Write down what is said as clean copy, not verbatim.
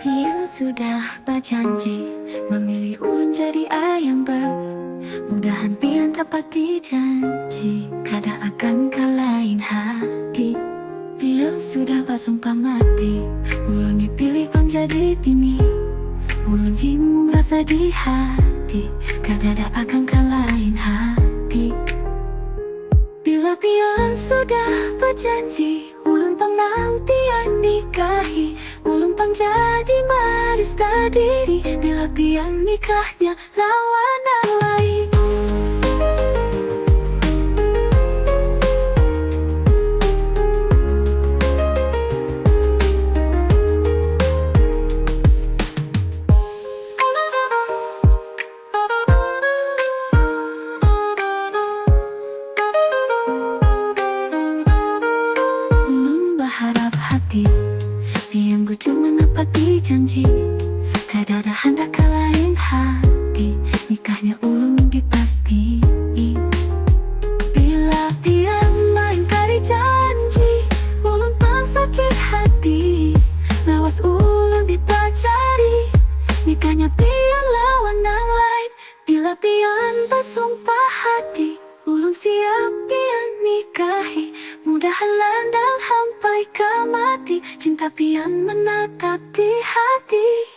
Dia sudah berjanji memilih ulun jadi ayang mudahan pian tepati janji kada akan kalahin hati. Dia sudah bersumpah mati ulun dipilih pun jadi bini. Ulun himu rasa di hati kada ada akan kalahin hati. Bila pian sudah berjanji ulun pang pian nikahi. Ulun pang jadi maris tadiri bila pian nikahnya lawanan lain. Ulun berharap hati yang cuma nepati janji kada ada hendak kalahin hati. Nikahnya ulun dipasti. Bila pian main kari janji ulun pang sakit hati. Lawas ulun dipacari nikahnya pian lawan nang lain. Bila pian bersumpah hati ulun siap pian nikahi. Mudahan landang sampai ke mati cinta pian menetap di hati.